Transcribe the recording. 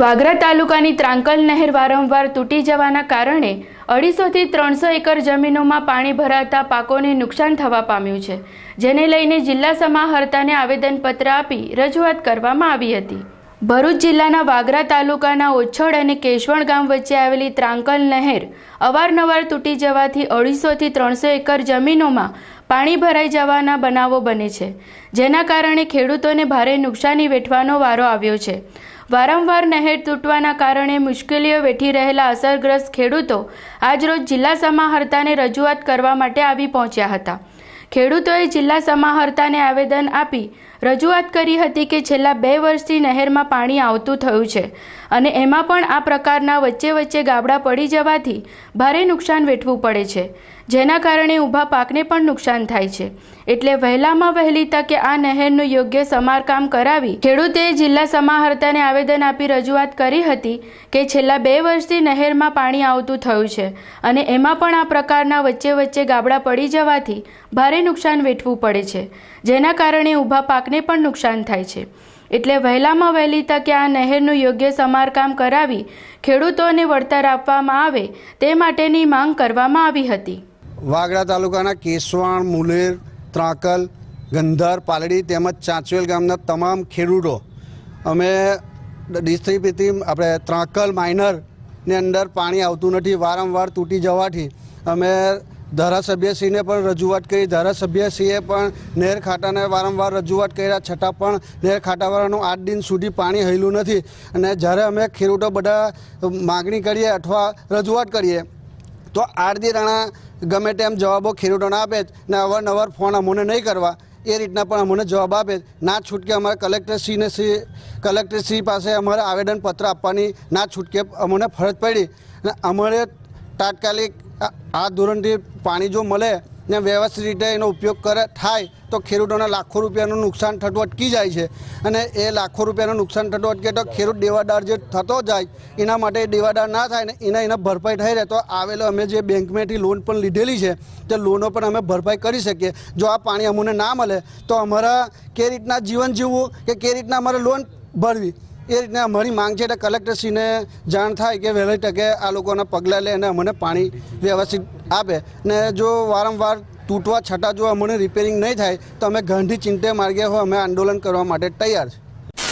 વાગરા તાલુકાની ત્રાંકલ નહેર વારંવાર તૂટી જવાના કારણે 250 થી 300 એકર જમીનોમાં પાણી ભરાતા પાકોને નુકસાન થવા પામ્યું છે, જેને લઈને જિલ્લા સમાહર્તાને આવેદનપત્ર આપી રજૂઆત કરવામાં આવી હતી। ભરૂચ જિલ્લાના વાગરા તાલુકાના ઓછડ અને કેશવણ ગામ વચ્ચે આવેલી ત્રાંકલ નહેર અવારનવાર તૂટી જવાથી 250 થી 300 એકર જમીનોમાં પાણી ભરાઈ જવાના બનાવો બને છે, જેના કારણે ખેડૂતોને ભારે નુકસાની વેઠવાનો વારો આવ્યો છે। વારંવાર નહેર તૂટવાના કારણે મુશ્કેલીઓ વેઠી રહેલા અસરગ્રસ્ત ખેડૂતો આજરોજ જિલ્લા સમાહર્તાને રજૂઆત કરવા માટે આવી પહોંચ્યા હતા। ખેડૂતોએ જિલ્લા સમાહર્તાને આવેદન આપી રજૂઆત કરી હતી કે છેલ્લા 2 વર્ષથી નહેરમાં પાણી આવતું થયું છે અને એમાં પણ આ પ્રકારના વચ્ચે ગાબડા પડી જવાથી ભારે નુકસાન વેઠવું પડે છે, જેના કારણે ઊભા પાકને પણ નુકસાન થાય છે। એટલે વહેલામાં વહેલી તકે આ નહેરનું યોગ્ય સમારકામ કરાવી ખેડૂતે જિલ્લા સમાહર્તાને આવેદન આપી રજૂઆત કરી હતી કે છેલ્લા 2 વર્ષથી નહેરમાં પાણી આવતું થયું છે અને એમાં પણ આ પ્રકારના વચ્ચે ગાબડા પડી જવાથી ભારે નુકસાન વેઠવું પડે છે, જેના કારણે ઊભા પાકને પણ નુકસાન થાય છે। એટલે વહેલામાં વહેલી તકે આ નહેરનું યોગ્ય સમારકામ કરાવી ખેડૂતોને વળતર આપવામાં આવે તે માટેની માંગ કરવામાં આવી હતી। વાગરા તાલુકાના કેશવણ, મુલેર, ત્રાંકલ, ગંધાર, પાલડી તેમજ ચાંચવેલ ગામના તમામ ખેડૂતો અમે ડિસ્ટ્રિક્ટથી આપણે ત્રાંકલ માઇનરની અંદર પાણી આવતું નથી, વારંવાર તૂટી જવાથી અમે ધારાસભ્યશ્રીને પણ રજૂઆત કરી। ધારાસભ્યશ્રીએ પણ નહેર ખાતાને વારંવાર રજૂઆત કર્યા છતાં પણ નહેર ખાતાવાળાનું 8 દિન સુધી પાણી હયલું નથી। અને જ્યારે અમે ખેડૂતો બધા માગણી કરીએ અથવા રજૂઆત કરીએ તો 8 દિન ગમે તેમ જવાબો ખેડૂતોને આપે ને અવારનવાર ફોન અમને નહીં કરવા એ રીતના પણ અમને જવાબ આપે। ના છૂટકે અમારે કલેક્ટરશ્રી પાસે અમારે આવેદનપત્ર આપવાની ના છૂટકે અમને ફરજ પડી અને અમારે તાત્કાલિક આ ધોરણથી પાણી જો મળે ને વ્યવસ્થિત રીતે એનો ઉપયોગ થાય તો ખેડૂતોને લાખો રૂપિયાનું નુકસાન થતું અટકી જાય છે અને એ લાખો રૂપિયાનું નુકસાન થતું અટકે તો ખેડૂત દેવાદાર જે થતો જાય એના માટે દેવાદાર ના થાય ને એના ભરપાઈ થઈ રહે તો આવેલો અમે જે બેંકમાંથી લોન પણ લીધેલી છે તે લોનો પણ અમે ભરપાઈ કરી શકીએ। જો આ પાણી અમને ના મળે તો અમારા કે રીતના જીવન જીવવું કે કે રીતના અમારે લોન ભરવી એ રીતના અમારી માંગ છે। એટલે કલેક્ટરશ્રીને જાણ થાય કે વહેલી તકે આ લોકોના પગલાં લે અને અમને પાણી વ્યવસ્થિત આપે ને જો વારંવાર તૂટવા છતાં જો અમને રિપેરિંગ નહીં થાય તો અમે ગાંધી ચિંતે માર્ગે અમે આંદોલન કરવા માટે તૈયાર છે।